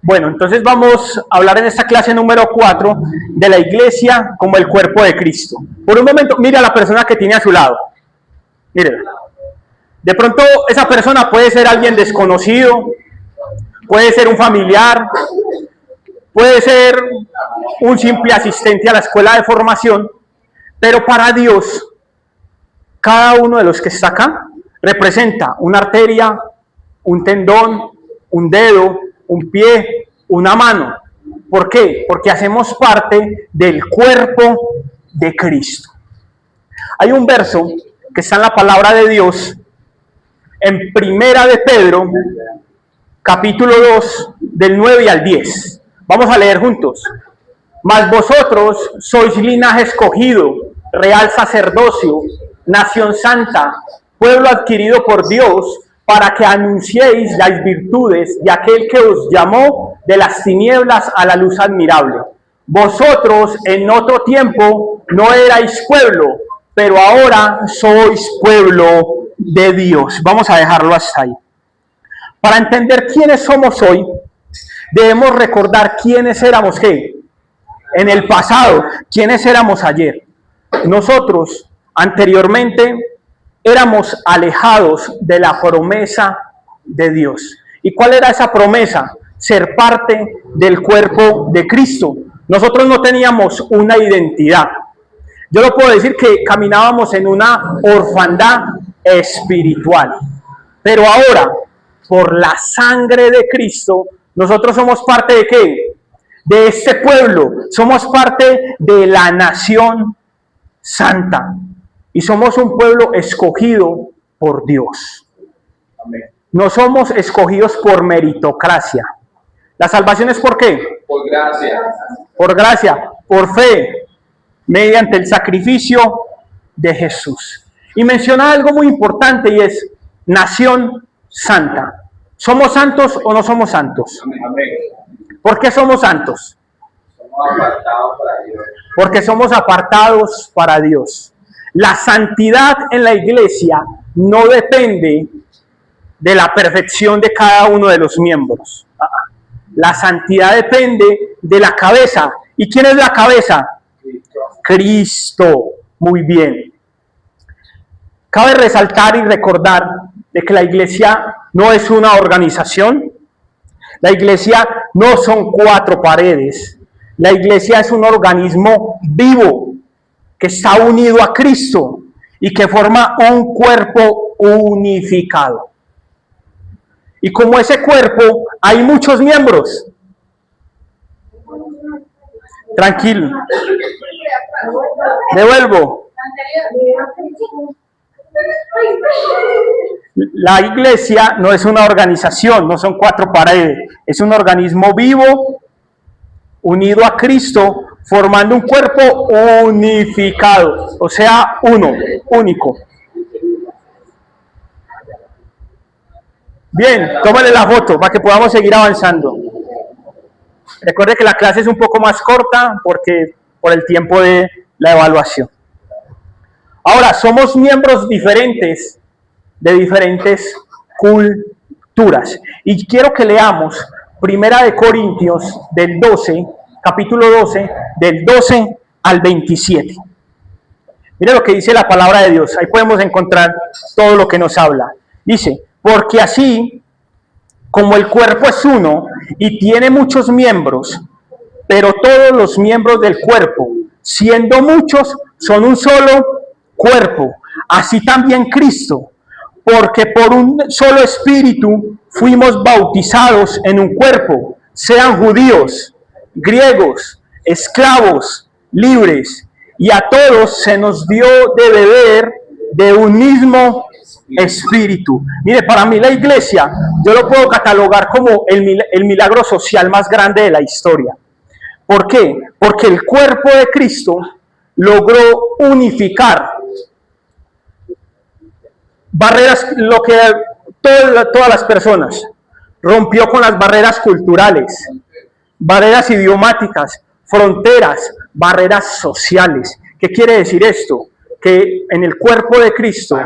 Bueno, entonces vamos a hablar en esta clase número 4 de la iglesia como el cuerpo de Cristo. Por un momento, mire a la persona que tiene a su lado. Mire, de pronto esa persona puede ser alguien desconocido, puede ser un familiar, puede ser un simple asistente a la escuela de formación, pero para Dios, cada uno de los que está acá representa una arteria, un tendón, un dedo, un pie, una mano. ¿Por qué? Porque hacemos parte del cuerpo de Cristo. Hay un verso que está en la palabra de Dios, en Primera de Pedro, capítulo 2, del 9 al 10. Vamos a leer juntos. Mas vosotros sois linaje escogido, real sacerdocio, nación santa, pueblo adquirido por Dios, para que anunciéis las virtudes de aquel que os llamó de las tinieblas a la luz admirable. Vosotros en otro tiempo no erais pueblo, pero ahora sois pueblo de Dios. Vamos a dejarlo hasta ahí. Para entender quiénes somos hoy, debemos recordar quiénes éramos ¿qué? En el pasado, quiénes éramos ayer. Nosotros anteriormente éramos alejados de la promesa de Dios. ¿Y cuál era esa promesa? Ser parte del cuerpo de Cristo. Nosotros no teníamos una identidad. Yo lo puedo decir que caminábamos en una orfandad espiritual. Pero ahora, por la sangre de Cristo, nosotros somos parte ¿de qué? De este pueblo. Somos parte de la nación santa. Y somos un pueblo escogido por Dios. Amén. No somos escogidos por meritocracia. ¿La salvación es por qué? Por gracia. Por gracia, por fe, mediante el sacrificio de Jesús. Y menciona algo muy importante y es nación santa. ¿Somos santos o no somos santos? Amén. ¿Por qué somos santos? Somos apartados para Dios. Porque somos apartados para Dios. La santidad en la iglesia no depende de la perfección de cada uno de los miembros. La santidad depende de la cabeza. ¿Y quién es la cabeza? Cristo. Muy bien. Cabe resaltar y recordar de que la iglesia no es una organización. La iglesia no son 4 paredes. La iglesia es un organismo vivo que está unido a Cristo y que forma un cuerpo unificado. Y como ese cuerpo hay muchos miembros. Tranquilo. Devuelvo. La iglesia no es una organización, no son 4 paredes. Es un organismo vivo, unido a Cristo, formando un cuerpo unificado, o sea, uno, único. Bien, tómale la foto para que podamos seguir avanzando. Recuerde que la clase es un poco más corta porque por el tiempo de la evaluación. Ahora, somos miembros diferentes de diferentes culturas. Y quiero que leamos Primera de Corintios del 12, capítulo 12, del 12 al 27. Mira lo que dice la palabra de Dios. Ahí podemos encontrar todo lo que nos habla. Dice, porque así como el cuerpo es uno y tiene muchos miembros, pero todos los miembros del cuerpo, siendo muchos, son un solo cuerpo. Así también Cristo, porque por un solo espíritu fuimos bautizados en un cuerpo, sean judíos, griegos, esclavos, libres, y a todos se nos dio de beber de un mismo espíritu. Mire, para mí la iglesia, yo lo puedo catalogar como el milagro social más grande de la historia. ¿Por qué? Porque el cuerpo de Cristo logró unificar barreras, lo que todas las personas, rompió con las barreras culturales, barreras idiomáticas, fronteras, barreras sociales. ¿Qué quiere decir esto? Que en el cuerpo de Cristo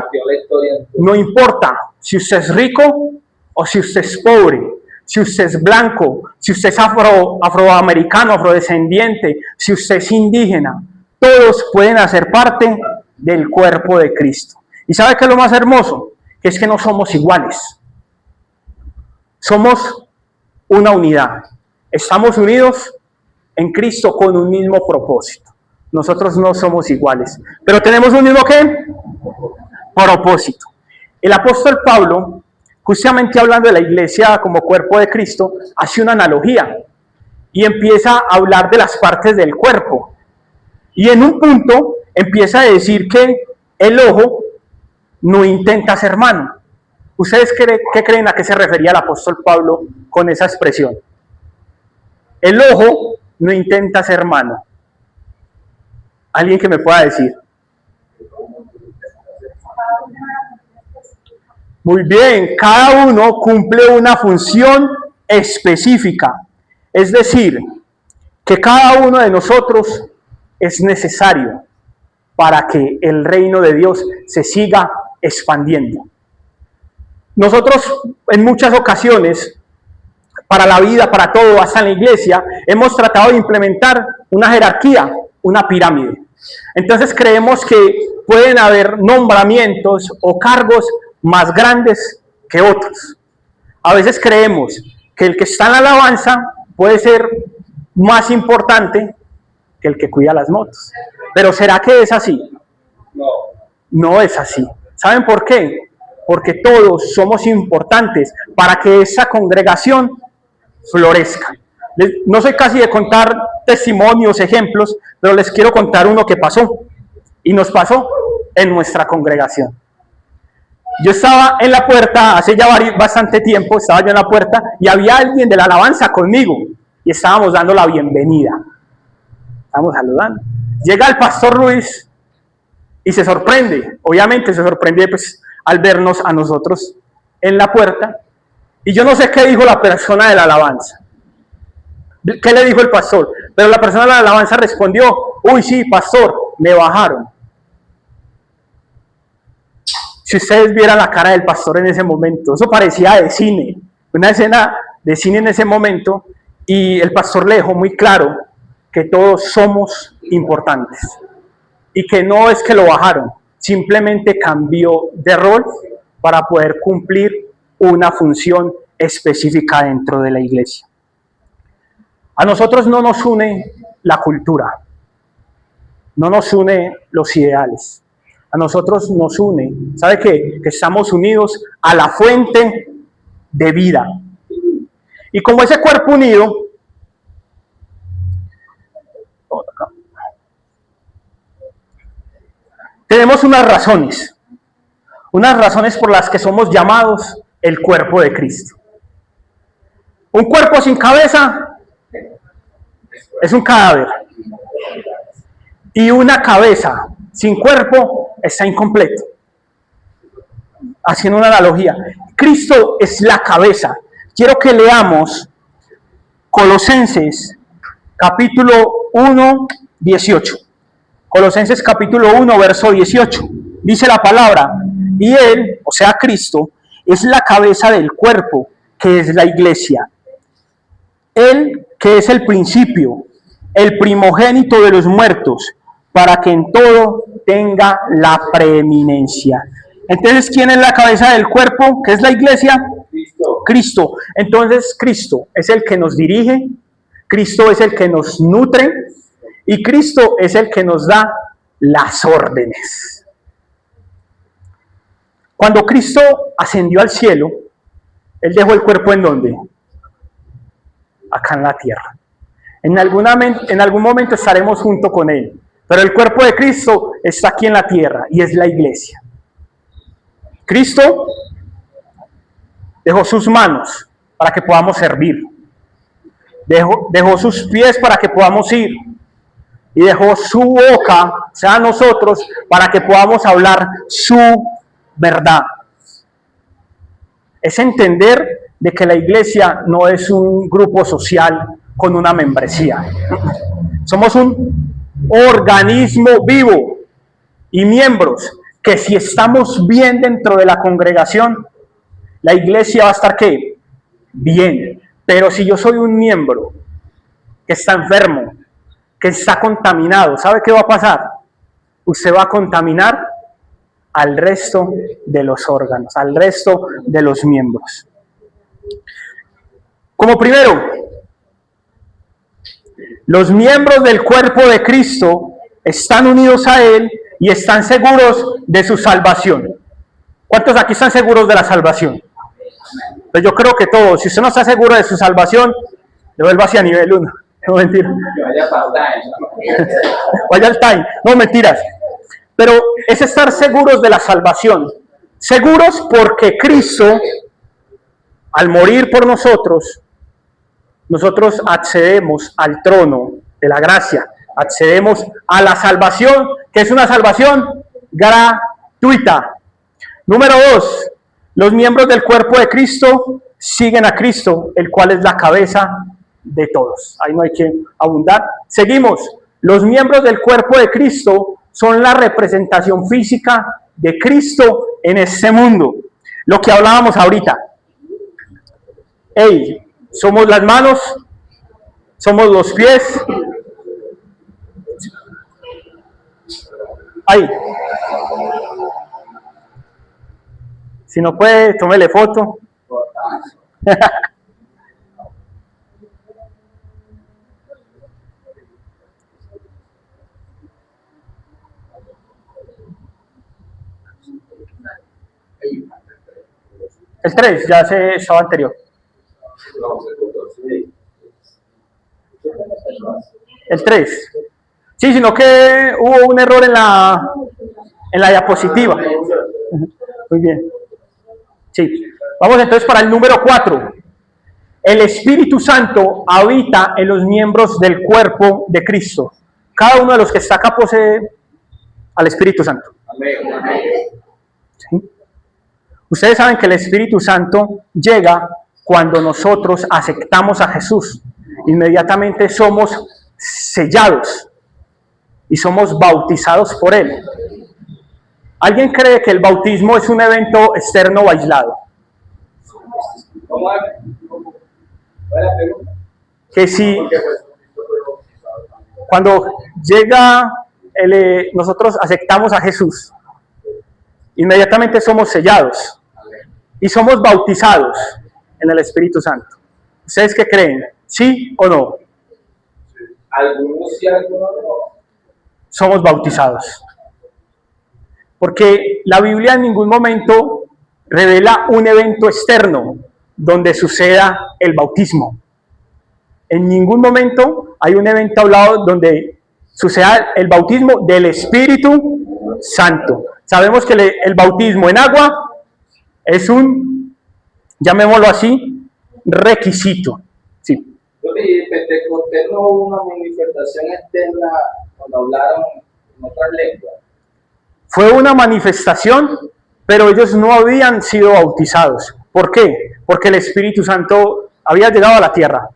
no importa si usted es rico o si usted es pobre, si usted es blanco, si usted es afroamericano, afrodescendiente, si usted es indígena, todos pueden hacer parte del cuerpo de Cristo. ¿Y sabe qué es lo más hermoso? Que es que no somos iguales. Somos una unidad. Estamos unidos en Cristo con un mismo propósito. Nosotros no somos iguales, pero tenemos un mismo ¿qué? Propósito. El apóstol Pablo, justamente hablando de la iglesia como cuerpo de Cristo, hace una analogía y empieza a hablar de las partes del cuerpo. Y en un punto empieza a decir que el ojo no intenta ser mano. ¿Ustedes qué creen a qué se refería el apóstol Pablo con esa expresión? El ojo no intenta ser mano. ¿Alguien que me pueda decir? Muy bien, cada uno cumple una función específica. Es decir, que cada uno de nosotros es necesario para que el reino de Dios se siga expandiendo. Nosotros en muchas ocasiones, para la vida, para todo, hasta en la iglesia, hemos tratado de implementar una jerarquía, una pirámide. Entonces creemos que pueden haber nombramientos o cargos más grandes que otros. A veces creemos que el que está en la alabanza puede ser más importante que el que cuida las motos. Pero ¿será que es así? No. No es así. ¿Saben por qué? Porque todos somos importantes para que esa congregación florezca. No soy casi de contar testimonios, ejemplos, pero les quiero contar uno que pasó. Y nos pasó en nuestra congregación. Yo estaba en la puerta, hace ya bastante tiempo, estaba yo en la puerta y había alguien de la alabanza conmigo. Y estábamos dando la bienvenida. Estábamos saludando. Llega el pastor Luis y se sorprende. Obviamente se sorprende pues, al vernos a nosotros en la puerta. Y yo no sé qué dijo la persona de la alabanza. ¿Qué le dijo el pastor? Pero la persona de la alabanza respondió, uy, sí, pastor, me bajaron. Si ustedes vieran la cara del pastor en ese momento, eso parecía de cine, una escena de cine en ese momento, y el pastor le dejó muy claro que todos somos importantes y que no es que lo bajaron, simplemente cambió de rol para poder cumplir una función específica dentro de la iglesia. A nosotros no nos une la cultura, no nos une los ideales. A nosotros nos une, ¿sabe qué? Que estamos unidos a la fuente de vida. Y como ese cuerpo unido, tenemos unas razones por las que somos llamados el cuerpo de Cristo. Un cuerpo sin cabeza es un cadáver. Y una cabeza sin cuerpo está incompleto. Haciendo una analogía, Cristo es la cabeza. Quiero que leamos Colosenses capítulo 1, 18. Colosenses capítulo 1, verso 18. Dice la palabra, y Él, o sea Cristo, es la cabeza del cuerpo, que es la iglesia. Él que es el principio, el primogénito de los muertos, para que en todo tenga la preeminencia. Entonces, ¿quién es la cabeza del cuerpo? ¿Qué es la iglesia? Cristo. Cristo. Entonces, Cristo es el que nos dirige, Cristo es el que nos nutre y Cristo es el que nos da las órdenes. Cuando Cristo ascendió al cielo, Él dejó el cuerpo ¿en dónde? Acá en la tierra. En algún momento estaremos junto con Él. Pero el cuerpo de Cristo está aquí en la tierra y es la iglesia. Cristo dejó sus manos para que podamos servir. Dejó sus pies para que podamos ir. Y dejó su boca, o sea, nosotros, para que podamos hablar su verdad. Es entender de que la iglesia no es un grupo social con una membresía. Somos un organismo vivo y miembros que si estamos bien dentro de la congregación, la iglesia va a estar ¿qué? bien. Pero si yo soy un miembro que está enfermo, que está contaminado, ¿sabe qué va a pasar? Usted va a contaminar al resto de los órganos, al resto de los miembros. Como primero, los miembros del cuerpo de Cristo están unidos a Él y están seguros de su salvación. ¿Cuántos aquí están seguros de la salvación? Pues yo creo que todos. Si usted no está seguro de su salvación, devuelva hacia nivel 1. No, mentira. Vaya para Vaya al time. No, mentiras. Pero es estar seguros de la salvación. Seguros porque Cristo, al morir por nosotros, nosotros accedemos al trono de la gracia. Accedemos a la salvación, que es una salvación gratuita. Número 2. Los miembros del cuerpo de Cristo siguen a Cristo, el cual es la cabeza de todos. Ahí no hay que abundar. Seguimos. Los miembros del cuerpo de Cristo son la representación física de Cristo en este mundo. Lo que hablábamos ahorita. Somos las manos, somos los pies. Ahí. Si no puede, tómele foto. El 3, ya se estaba anterior. El 3. Sí, sino que hubo un error en la diapositiva. Muy bien. Sí. Vamos entonces para el número 4. El Espíritu Santo habita en los miembros del cuerpo de Cristo. Cada uno de los que está acá posee al Espíritu Santo. ¿Sí? Ustedes saben que el Espíritu Santo llega cuando nosotros aceptamos a Jesús. Inmediatamente somos sellados y somos bautizados por Él. ¿Alguien cree que el bautismo es un evento externo o aislado? Que si cuando llega nosotros aceptamos a Jesús, inmediatamente somos sellados y somos bautizados en el Espíritu Santo. ¿Ustedes qué creen? ¿Sí o no? Algunos sí, algunos no. Somos bautizados. Porque la Biblia en ningún momento revela un evento externo donde suceda el bautismo. En ningún momento hay un evento hablado donde suceda el bautismo del Espíritu Santo. Sabemos que el bautismo en agua es un, llamémoslo así, requisito. Sí. ¿Y Pentecostés no hubo una manifestación externa cuando hablaron en otras lenguas? Fue una manifestación, pero ellos no habían sido bautizados. ¿Por qué? Porque el Espíritu Santo había llegado a la tierra.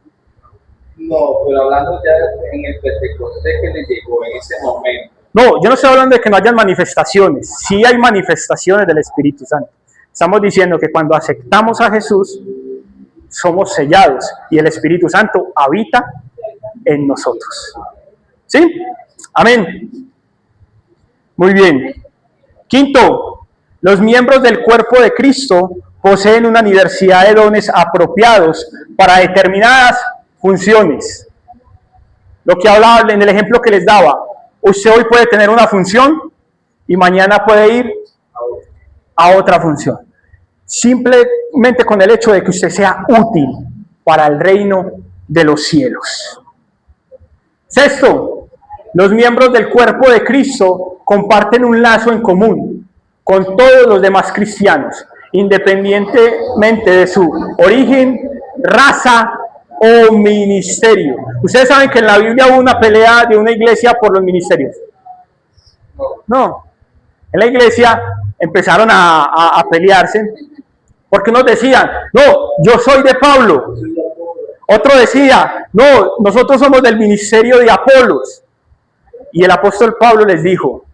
No, pero hablando ya en el Pentecostés que le llegó en ese momento. No, yo no estoy hablando de que no hayan manifestaciones. Sí hay manifestaciones del Espíritu Santo. Estamos diciendo que cuando aceptamos a Jesús, somos sellados y el Espíritu Santo habita en nosotros. ¿Sí? Amén. Muy bien. Quinto, los miembros del cuerpo de Cristo poseen una diversidad de dones apropiados para determinadas funciones. Lo que hablaba en el ejemplo que les daba, usted hoy puede tener una función y mañana puede ir a otra función. Simplemente con el hecho de que usted sea útil para el reino de los cielos. Sexto, los miembros del cuerpo de Cristo comparten un lazo en común con todos los demás cristianos, independientemente de su origen, raza o ministerio. Ustedes saben que en la Biblia hubo una pelea de una iglesia por los ministerios. No. En la iglesia empezaron a pelearse porque unos decían, no, yo soy de Pablo. Otro decía, no, nosotros somos del ministerio de Apolos. Y el apóstol Pablo les dijo,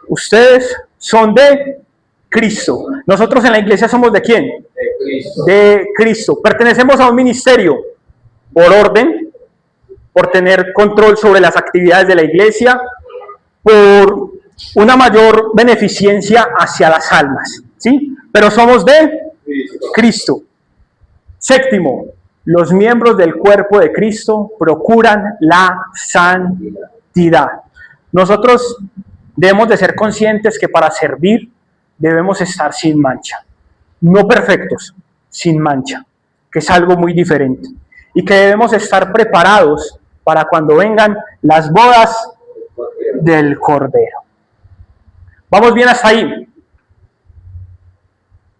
ustedes son de Cristo. Nosotros en la iglesia somos ¿de quién? de Cristo. Pertenecemos a un ministerio por orden, por tener control sobre las actividades de la iglesia, por una mayor beneficencia hacia las almas, ¿sí? Pero somos de Cristo. Séptimo, los miembros del cuerpo de Cristo procuran la santidad. Nosotros debemos de ser conscientes que para servir debemos estar sin mancha. No perfectos, sin mancha, que es algo muy diferente. Y que debemos estar preparados para cuando vengan las bodas del Cordero. ¿Vamos bien hasta ahí?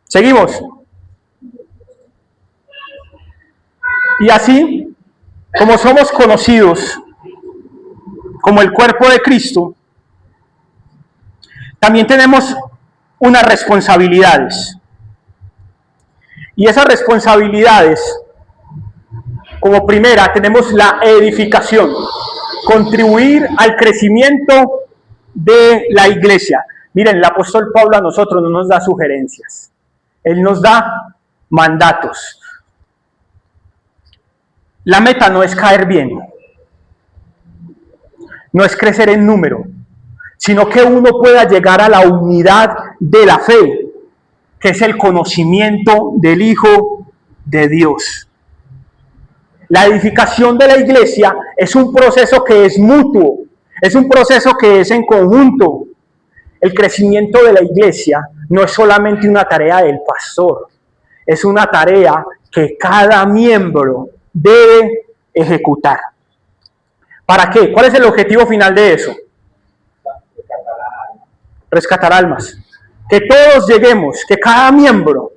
Seguimos. Y así, como somos conocidos como el cuerpo de Cristo, también tenemos unas responsabilidades. Y esas responsabilidades, como primera, tenemos la edificación, contribuir al crecimiento de la iglesia. Miren, el apóstol Pablo a nosotros no nos da sugerencias, él nos da mandatos. La meta no es caer bien, no es crecer en número, sino que uno pueda llegar a la unidad de la fe, que es el conocimiento del Hijo de Dios. La edificación de la iglesia es un proceso que es mutuo, es un proceso que es en conjunto. El crecimiento de la iglesia no es solamente una tarea del pastor, es una tarea que cada miembro debe ejecutar. ¿Para qué? ¿Cuál es el objetivo final de eso? Rescatar almas. Que todos lleguemos, que cada miembro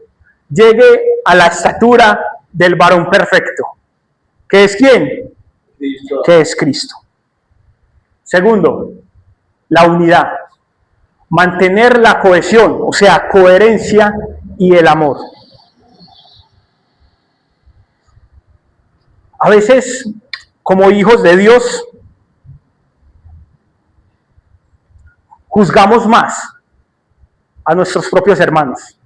llegue a la estatura del varón perfecto. ¿Qué es quién? Cristo. Que es Cristo. Segundo, la unidad. Mantener la cohesión, o sea, coherencia y el amor. A veces, como hijos de Dios, juzgamos más a nuestros propios hermanos.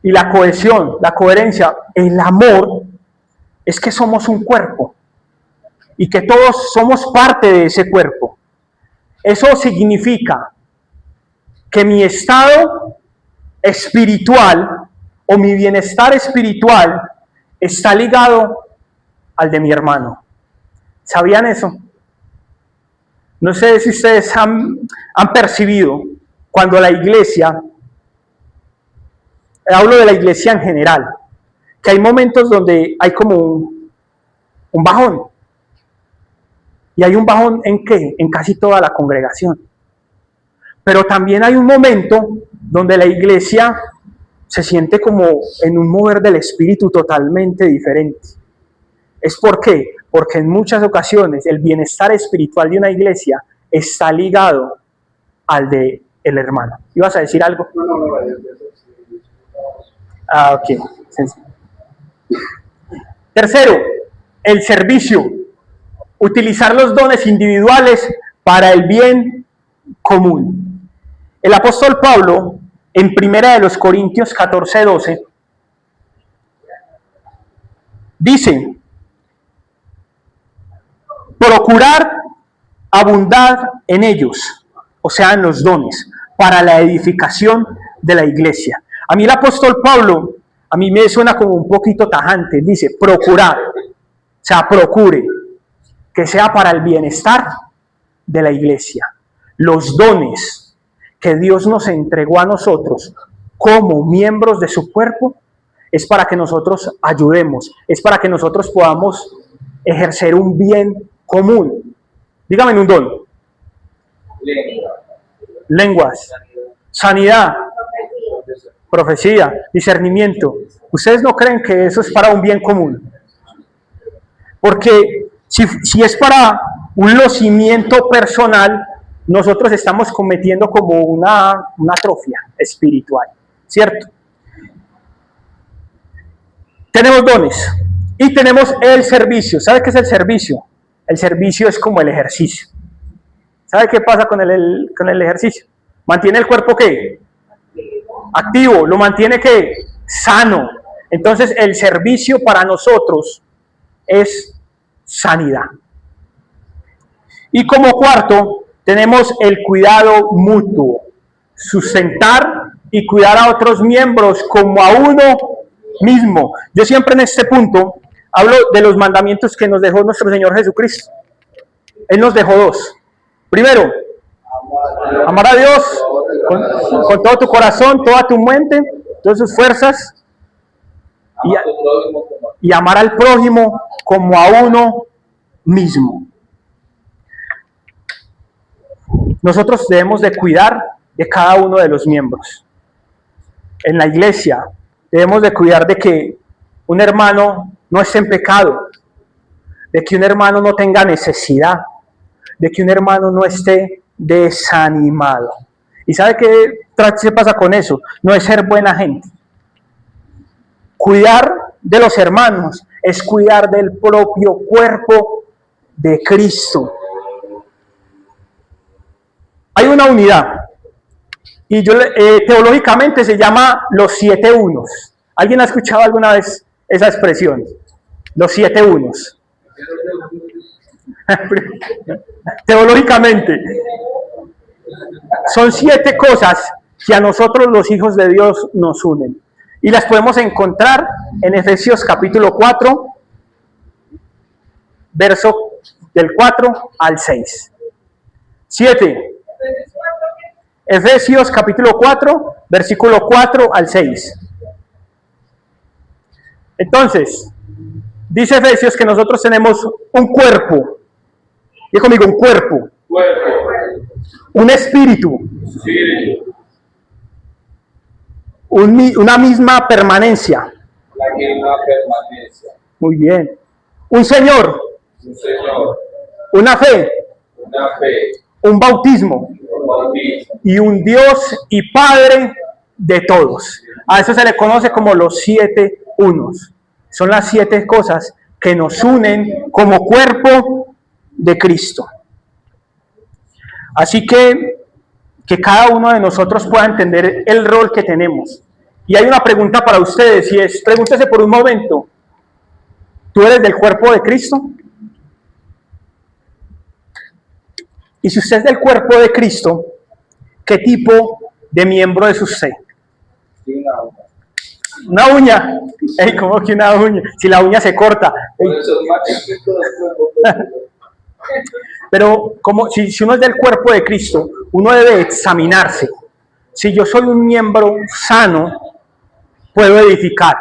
Y la cohesión, la coherencia, el amor, es que somos un cuerpo y que todos somos parte de ese cuerpo. Eso significa que mi estado espiritual o mi bienestar espiritual está ligado al de mi hermano. ¿Sabían eso? No sé si ustedes han percibido cuando la iglesia, hablo de la iglesia en general, que hay momentos donde hay como un bajón. ¿Y hay un bajón en qué? En casi toda la congregación. Pero también hay un momento donde la iglesia se siente como en un mover del espíritu totalmente diferente. ¿Es por qué? Porque en muchas ocasiones el bienestar espiritual de una iglesia está ligado al de el hermano. ¿Ibas a decir algo? No. Ok. Tercero, el servicio. Utilizar los dones individuales para el bien común. El apóstol Pablo, en 1 Corintios 14:12, dice: procurar abundar en ellos, o sea, en los dones, para la edificación de la iglesia. A mí el apóstol Pablo, a mí me suena como un poquito tajante, dice procurar, o sea, procure, que sea para el bienestar de la iglesia. Los dones que Dios nos entregó a nosotros como miembros de su cuerpo es para que nosotros ayudemos, es para que nosotros podamos ejercer un bien común. Dígame un don. Lenguas, sanidad, profecía, discernimiento. ¿Ustedes no creen que eso es para un bien común? Porque si es para un lucimiento personal, nosotros estamos cometiendo como una atrofia espiritual, ¿cierto? Tenemos dones y tenemos el servicio. ¿Sabe qué es el servicio? El servicio es como el ejercicio. ¿Sabe qué pasa con el ejercicio? ¿Mantiene el cuerpo qué? activo, lo mantiene que sano. Entonces el servicio para nosotros es sanidad. Y como cuarto, tenemos el cuidado mutuo, sustentar y cuidar a otros miembros como a uno mismo. Yo siempre en este punto hablo de los mandamientos que nos dejó nuestro Señor Jesucristo. Él nos dejó dos. Primero, amar a Dios con todo tu corazón, toda tu mente, todas tus fuerzas, y amar al prójimo como a uno mismo. Nosotros debemos de cuidar de cada uno de los miembros. En la iglesia debemos de cuidar de que un hermano no esté en pecado, de que un hermano no tenga necesidad, de que un hermano no esté desanimado. ¿Y sabe qué se pasa con eso? No es ser buena gente. Cuidar de los hermanos es cuidar del propio cuerpo de Cristo. Hay una unidad y teológicamente se llama los 7 unos. ¿Alguien ha escuchado alguna vez esa expresión? Los 7 unos. Teológicamente son 7 cosas que a nosotros los hijos de Dios nos unen. Y las podemos encontrar en Efesios capítulo 4, verso del 4 al 6. 7. Efesios capítulo 4, versículo 4 al 6. Entonces, dice Efesios que nosotros tenemos un cuerpo. Diga conmigo, un cuerpo. Un espíritu. Una misma permanencia. La misma permanencia. Muy bien. Un Señor. Un Señor. Una fe. Una fe. Un bautismo. Un bautismo. Y un Dios y Padre de todos. A eso se le conoce como los 7 unos. Son las 7 cosas que nos unen como cuerpo de Cristo. Así que cada uno de nosotros pueda entender el rol que tenemos. Y hay una pregunta para ustedes, y es, pregúntese por un momento, ¿tú eres del cuerpo de Cristo? Y si usted es del cuerpo de Cristo, ¿qué tipo de miembro es usted? Una uña. Ey, ¿cómo que una uña? Si la uña se corta. Pero como si uno es del cuerpo de Cristo, uno debe examinarse. Si yo soy un miembro sano, puedo edificar.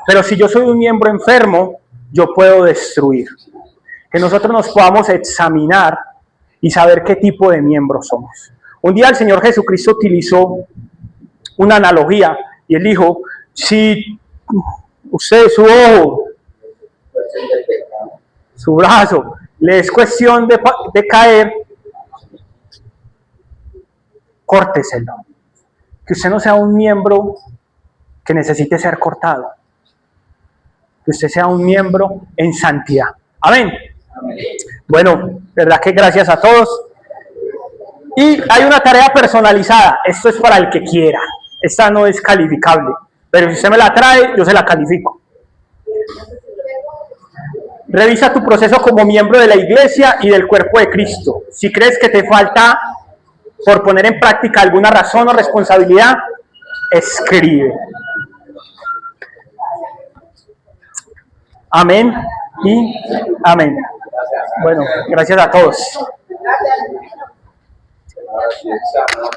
Pero si yo soy un miembro enfermo, yo puedo destruir. Que nosotros nos podamos examinar y saber qué tipo de miembros somos. Un día el Señor Jesucristo utilizó una analogía y él dijo, si usted, su ojo, su brazo, le es cuestión de caer, córteselo. Que usted no sea un miembro que necesite ser cortado. Que usted sea un miembro en santidad. Amén. Bueno, verdad que gracias a todos. Y hay una tarea personalizada. Esto es para el que quiera. Esta no es calificable. Pero si usted me la trae, yo se la califico. Revisa tu proceso como miembro de la iglesia y del cuerpo de Cristo. Si crees que te falta por poner en práctica alguna razón o responsabilidad, escribe. Amén y amén. Bueno, gracias a todos. Gracias.